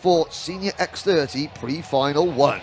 for Senior X30 Pre-Final 1.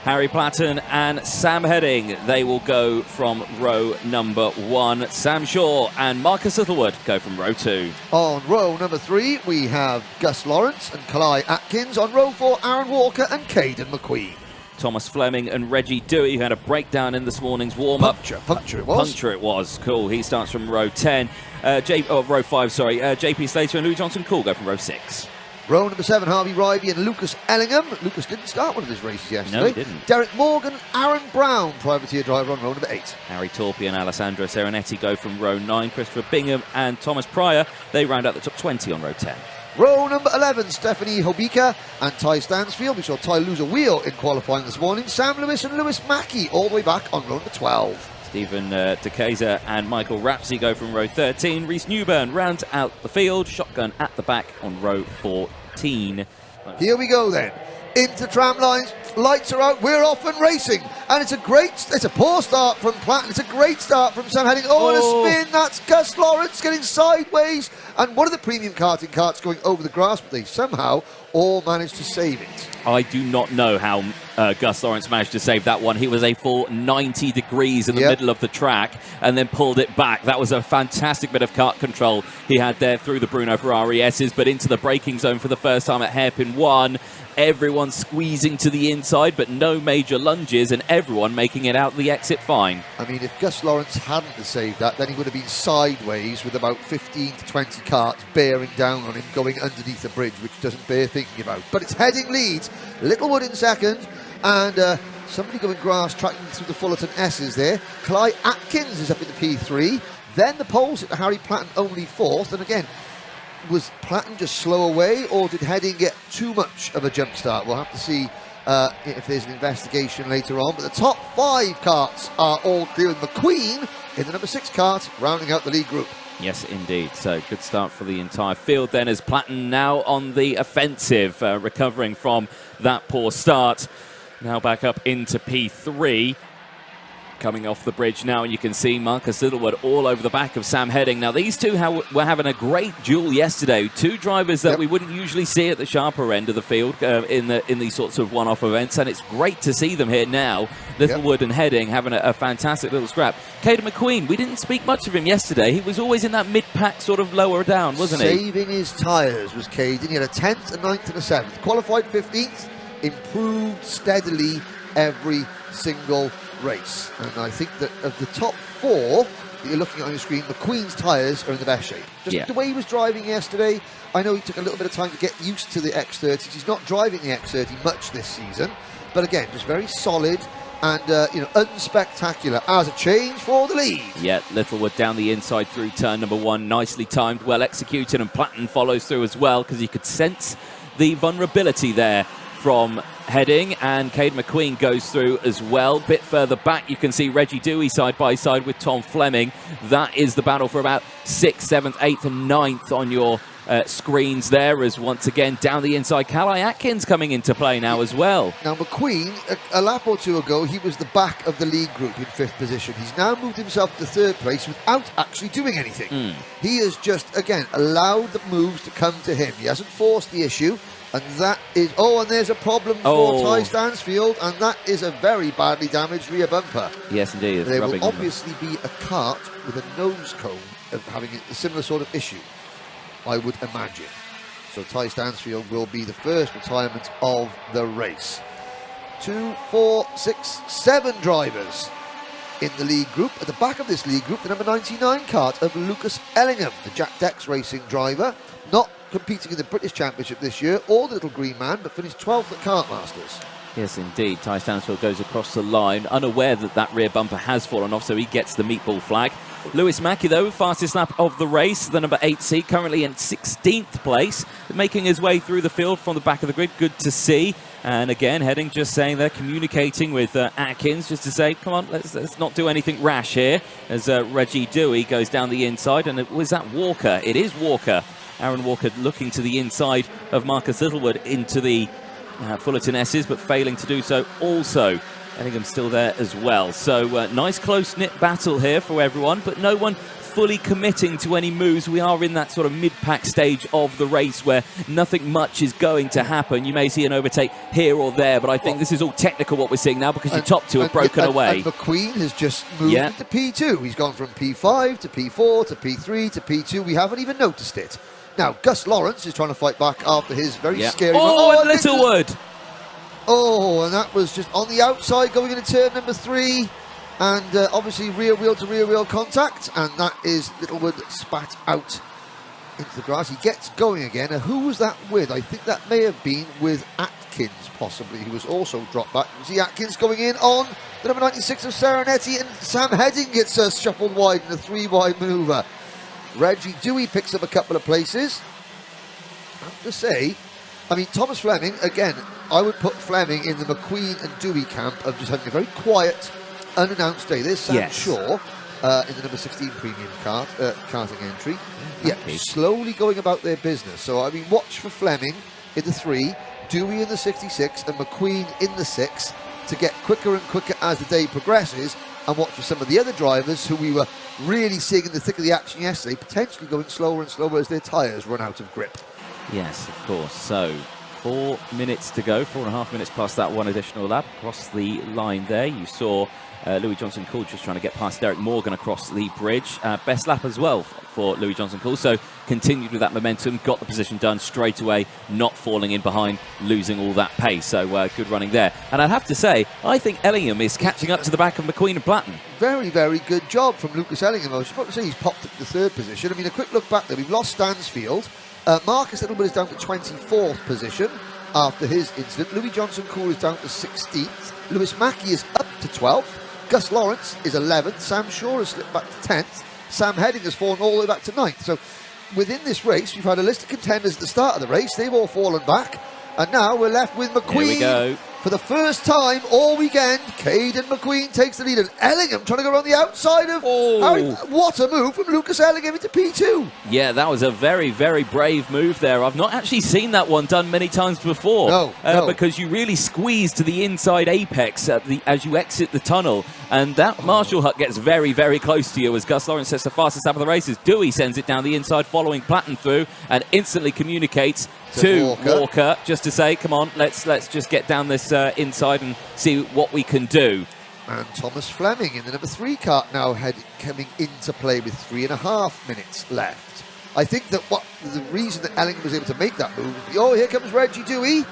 Harry Platten and Sam Heading, they will go from row number 1. Sam Shaw and Marcus Littlewood go from row 2. On row number 3, we have Gus Lawrence and Kalai Atkins. On row 4, Aaron Walker and Caden McQueen. Thomas Fleming and Reggie Dewey, who had a breakdown in this morning's warm-up. Puncture it was. Puncture it was. Cool. He starts from row 10. Row 5, sorry. JP Slater and Louis Johnson Cool go from row 6. Row number 7, Harvey Ryby and Lucas Ellingham. Lucas didn't start one of his races yesterday. No, he didn't. Derek Morgan, Aaron Brown, privateer driver on row number 8. Harry Torpy and Alessandro Serenetti go from row 9. Christopher Bingham and Thomas Pryor, they round out the top 20 on row 10. Row number 11, Stephanie Hobika and Ty Stansfield. We saw Ty lose a wheel in qualifying this morning. Sam Lewis and Lewis Mackey all the way back on row number 12. Stephen DeKaiser and Michael Rapsey go from row 13. Reese Newburn rounds out the field. Shotgun at the back on row 14. Here we go then. Into tram lines, lights are out, we're off and racing. And it's a poor start from Platten, it's a great start from Sam Heading. And a spin, that's Gus Lawrence getting sideways. And one of the premium karting carts going over the grass, but they somehow all managed to save it. I do not know how Gus Lawrence managed to save that one. He was a full 90 degrees in the middle of the track and then pulled it back. That was a fantastic bit of kart control he had there through the Bruno Ferrari S's, but into the braking zone for the first time at hairpin 1. Everyone squeezing to the inside, but no major lunges, and everyone making it out the exit fine. I mean, if Gus Lawrence hadn't saved that, then he would have been sideways with about 15 to 20 carts bearing down on him, going underneath the bridge, which doesn't bear thinking about. But it's Heading leads, Littlewood in second, and somebody going grass tracking through the Fullerton S's there. Clyde Atkins is up in the P3. Then the poles at Harry Platten only 4th, and again, was Platten just slow away, or did Heading get too much of a jump start? We'll have to see if there's an investigation later on. But the top 5 carts are all clear, with McQueen in the number 6 cart, rounding out the lead group. Yes, indeed. So good start for the entire field then, as Platten now on the offensive, recovering from that poor start. Now back up into P3. Coming off the bridge now, and you can see Marcus Littlewood all over the back of Sam Heading. Now, these two were having a great duel yesterday. Two drivers that we wouldn't usually see at the sharper end of the field in these sorts of one-off events, and it's great to see them here now. Littlewood and Heading having a fantastic little scrap. Caden McQueen, we didn't speak much of him yesterday. He was always in that mid-pack sort of lower down, wasn't he? Saving his tyres was Caden. He had a 10th, a 9th and a 7th. Qualified 15th, improved steadily every single race. And I think that of the top 4 that you're looking at on your screen, McQueen's tyres are in the best shape. Just the way he was driving yesterday, I know he took a little bit of time to get used to the X30s. He's not driving the X30 much this season, but again, just very solid and unspectacular as a change for the lead. Yeah, Littlewood down the inside through turn number 1, nicely timed, well executed, and Platten follows through as well, because you could sense the vulnerability there from Heading, and Caden McQueen goes through as well. Bit further back, you can see Reggie Dewey side by side with Tom Fleming. That is the battle for about 6th, 7th, 8th and 9th on your screens there, as once again down the inside, Kalai Atkins coming into play now as well. Now McQueen, a lap or two ago, he was the back of the lead group in 5th position. He's now moved himself to 3rd place without actually doing anything. He has just, again, allowed the moves to come to him. He hasn't forced the issue. And that is, and there's a problem for Ty Stansfield, and that is a very badly damaged rear bumper. Yes, indeed. There will obviously be a kart with a nose cone of having a similar sort of issue, I would imagine. So Ty Stansfield will be the first retirement of the race. 2, 4, 6, 7 drivers in the lead group. At the back of this lead group, the number 99 kart of Lucas Ellingham, the Jack Dex Racing driver, not competing in the British Championship this year, or the little green man, but finished 12th at Kartmasters. Yes, indeed. Ty Stansfield goes across the line, unaware that that rear bumper has fallen off, so he gets the meatball flag. Lewis Mackey, though, fastest lap of the race, the number 8 seed, currently in 16th place, making his way through the field from the back of the grid. Good to see. And again, Heading just saying they're communicating with Atkins, just to say, come on, let's not do anything rash here, as Reggie Dewey goes down the inside. And was that Walker? It is Walker. Aaron Walker looking to the inside of Marcus Littlewood into the Fullerton S's, but failing to do so also. Ellingham's still there as well. So nice close-knit battle here for everyone, but no one fully committing to any moves. We are in that sort of mid-pack stage of the race where nothing much is going to happen. You may see an overtake here or there, but I think this is all technical what we're seeing now, because your top two have broken away. And McQueen has just moved into P2. He's gone from P5 to P4 to P3 to P2. We haven't even noticed it. Now, Gus Lawrence is trying to fight back after his very scary... and Littlewood! Oh, and that was just on the outside going into turn number 3. And obviously rear wheel to rear wheel contact. And that is Littlewood spat out into the grass. He gets going again. Who was that with? I think that may have been with Atkins, possibly, who was also dropped back. You see Atkins going in on the number 96 of Serenetti, and Sam Heading gets shuffled wide in a 3-wide maneuver. Reggie Dewey picks up a couple of places. I have to say, I mean, Thomas Fleming, again, I would put Fleming in the McQueen and Dewey camp of just having a very quiet, unannounced day. There's Sam Shaw in the number 16 premium karting entry. Slowly going about their business. So, I mean, watch for Fleming in the 3, Dewey in the 66, and McQueen in the 6 to get quicker and quicker as the day progresses. And watch for some of the other drivers who we were really seeing in the thick of the action yesterday, potentially going slower and slower as their tyres run out of grip. Yes, of course. So 4 minutes to go, 4.5 minutes plus that one additional lap across the line there. You saw Louis Johnson-Cool just trying to get past Derek Morgan across the bridge. Best lap as well for Louis Johnson-Cool. So continued with that momentum, got the position done straight away, not falling in behind, losing all that pace. So good running there. And I'd have to say, I think Ellingham is catching up to the back of McQueen and Platten. Very, very good job from Lucas Ellingham. I was about to say he's popped up to the 3rd position. I mean, a quick look back there. We've lost Stansfield. Marcus Littlewood is down to 24th position after his incident. Louis Johnson-Cool is down to 16th. Lewis Mackey is up to 12th. Gus Lawrence is 11th. Sam Shaw has slipped back to 10th. Sam Heading has fallen all the way back to 9th. So within this race, we've had a list of contenders at the start of the race. They've all fallen back. And now we're left with McQueen. For the first time all weekend, Caden McQueen takes the lead, and Ellingham trying to go around the outside of Harry. What a move from Lucas Ellingham into P2. Yeah, that was a very, very brave move there. I've not actually seen that one done many times before. No. Because you really squeeze to the inside apex as you exit the tunnel, and that Marshall hut gets very, very close to you as Gus Lawrence sets the fastest lap of the races. Dewey sends it down the inside following Platten through and instantly communicates to Walker just to say, come on, let's just get down this inside and see what we can do. And Thomas Fleming in the number 3 kart now coming into play with 3.5 minutes left. I think that the reason that Ellingham was able to make that move, here comes Reggie Dewey.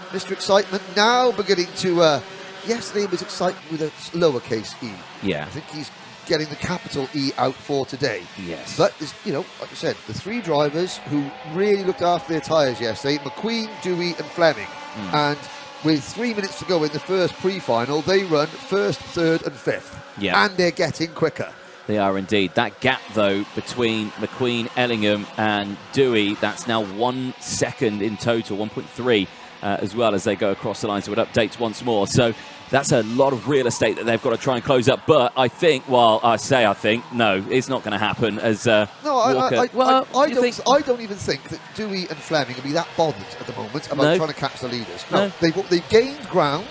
Mr. Excitement now beginning to, yesterday was excitement with a lowercase e. Yeah. I think he's getting the capital E out for today. Yes. But, like I said, the 3 drivers who really looked after their tyres yesterday, McQueen, Dewey and Fleming. And with 3 minutes to go in the first pre-final, they run 1st, 3rd and 5th. Yeah. And they're getting quicker. They are indeed. That gap, though, between McQueen, Ellingham and Dewey, that's now 1 second in total, 1.3 as well as they go across the line. So it updates once more. So that's a lot of real estate that they've got to try and close up. But I think, no, it's not going to happen as Walker. I don't even think that Dewey and Fleming will be that bothered at the moment about trying to catch the leaders. No. They've gained ground.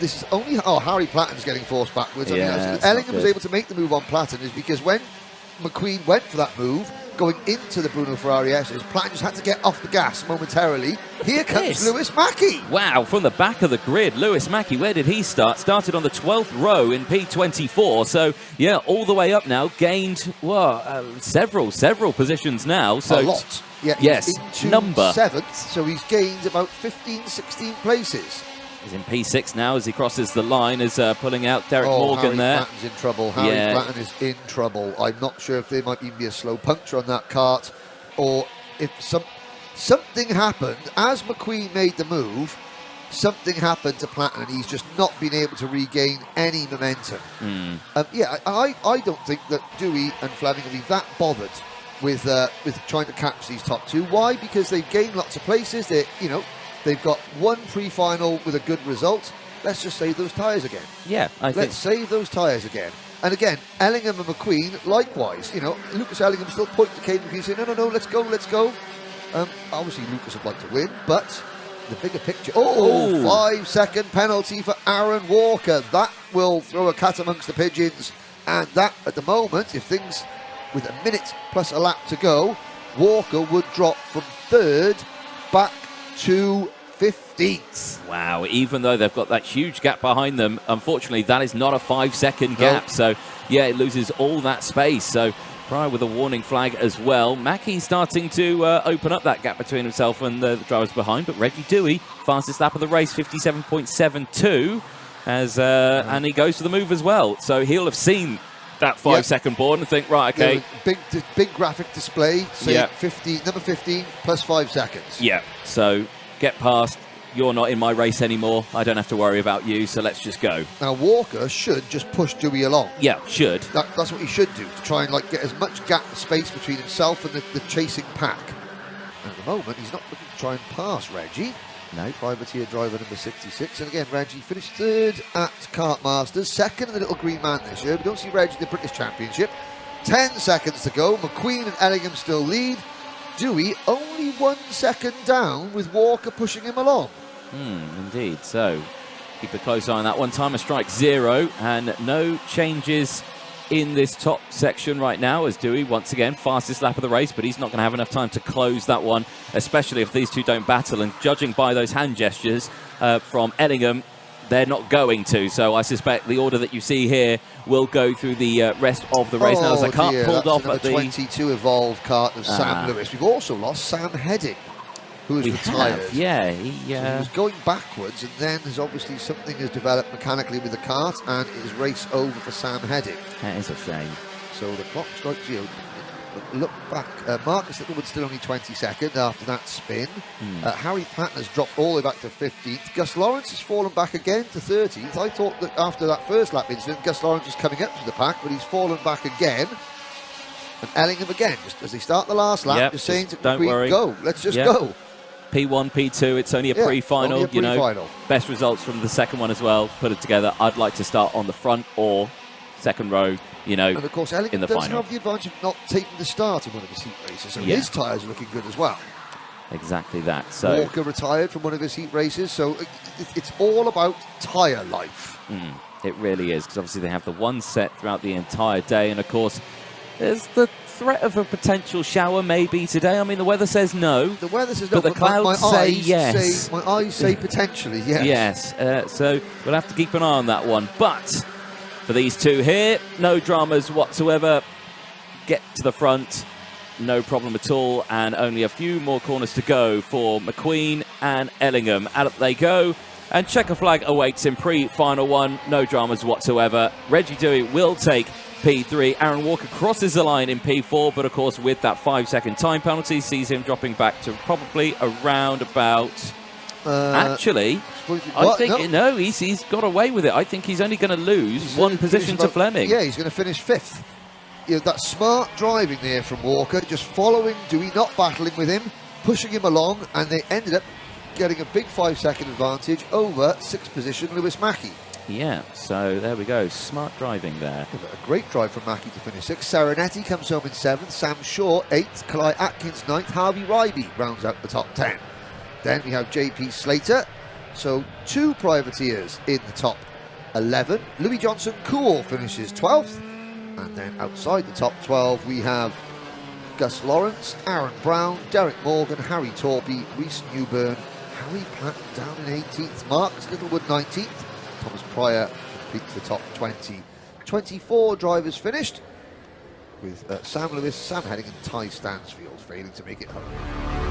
This is only... Harry Platten's getting forced backwards. Ellingham was able to make the move on Platten is because when McQueen went for that move, going into the Bruno Ferrari S's, Platten just had to get off the gas momentarily. Here comes Lewis Mackey. Wow, from the back of the grid, Lewis Mackey, where did he start? Started on the 12th row in P24. So, yeah, all the way up now, gained, several positions now. So a lot. Yeah, yes, into number 7th, so he's gained about 15, 16 places. He's in P6 now as he crosses the line, as pulling out Derek Morgan Harry there. Platten's in trouble. Harry Platten is in trouble. I'm not sure if there might even be a slow puncture on that kart, or if something happened as McQueen made the move. Something happened to Platten, and he's just not been able to regain any momentum. I don't think that Dewey and Fleming will be that bothered with trying to catch these top 2. Why? Because they've gained lots of places. They've got 1 pre-final with a good result. Let's just save those tyres again. Yeah, Let's save those tyres again. And again, Ellingham and McQueen, likewise. Lucas Ellingham still pointing to Caden McQueen saying, no, let's go. Obviously, Lucas would like to win, but the bigger picture... 5-second penalty for Aaron Walker. That will throw a cat amongst the pigeons. And that, at the moment, if things with a minute plus a lap to go, Walker would drop from 3rd back to 15th. Wow, even though they've got that huge gap behind them, unfortunately that is not a 5-second gap. So yeah, it loses all that space. So Pryor with a warning flag as well. Mackey starting to open up that gap between himself and the drivers behind, but Reggie Dewey, fastest lap of the race, 57.72, and he goes to the move as well. So he'll have seen that 5-second board and think, right, okay. Big graphic display, say number 15 plus 5 seconds. Yeah, so get past. You're not in my race anymore. I don't have to worry about you, so let's just go. Now, Walker should just push Dewey along. Yeah, should. That's what he should do, to try and get as much gap space between himself and the chasing pack. And at the moment, he's not looking to try and pass Reggie. No, privateer driver number 66. And again, Reggie finished 3rd at Kart Masters, 2nd in the Little Green Man this year. We don't see Reggie in the British Championship. 10 seconds to go. McQueen and Ellingham still lead. Dewey only 1 second down, with Walker pushing him along. Indeed. So keep a close eye on that one. Time of strike 0, and no changes in this top section right now, as Dewey, once again, fastest lap of the race, but he's not going to have enough time to close that one, especially if these two don't battle. And judging by those hand gestures from Ellingham, they're not going to. So I suspect the order that you see here will go through the rest of the race. Now, as the kart pulled off at the 22 Evolved kart of Sam Lewis. We've also lost Sam Heading, who is retired. Yeah, so he was going backwards, and then there's obviously something has developed mechanically with the kart, and it is race over for Sam Heading. That is a shame. So the clock strikes 0. Look back. Marcus Littlewood's still only 22nd after that spin. Harry Patton has dropped all the way back to 15th. Gus Lawrence has fallen back again to 13th. I thought that after that first lap incident, Gus Lawrence was coming up to the pack, but he's fallen back again. And Ellingham again, just as they start the last lap, just saying to McQueen, go, let's just go. P1, P2, it's only a pre-final, you know, best results from the second one as well, put it together. I'd like to start on the front or second row, you know, and of course Ellingham in the doesn't final. have the advantage of not taking the start in one of his heat races, so his tyres are looking good as well. Exactly that. So Walker retired from one of his heat races, so it's all about tyre life. It really is, because obviously they have the one set throughout the entire day, and of course there's the threat of a potential shower maybe today. I mean, the weather says no. The weather says no, but the clouds say yes. My eyes say potentially yes. Yes, so we'll have to keep an eye on that one. But for these two here, no dramas whatsoever. Get to the front, no problem at all, and only a few more corners to go for McQueen and Ellingham. Out they go, and checker flag awaits in pre-final one. No dramas whatsoever. Reggie Dewey will take P3. Aaron Walker crosses the line in P4, but of course with that 5-second time penalty sees him dropping back to probably around about... actually, I think no, he's got away with it. I think he's only going to lose one position to Fleming. Yeah, he's going to finish 5th. You know, that smart driving there from Walker, just following Dewey, not battling with him, pushing him along, and they ended up getting a big 5-second advantage over 6th position Lewis Mackey. Yeah, so there we go. Smart driving there. A great drive from Mackey to finish 6th. Serenetti comes home in 7th. Sam Shaw 8th. Kalai Atkins 9th. Harvey Ryby rounds out the top 10. Then we have JP Slater. So 2 privateers in the top 11. Louis Johnson Cool finishes 12th. And then outside the top 12 we have Gus Lawrence, Aaron Brown, Derek Morgan, Harry Torpy, Reece Newburn, Harry Patton down in 18th. Marcus Littlewood 19th. Thomas Pryor completes the top 20. 24 drivers finished, with Sam Lewis, Sam Heading and Ty Stansfield failing to make it home.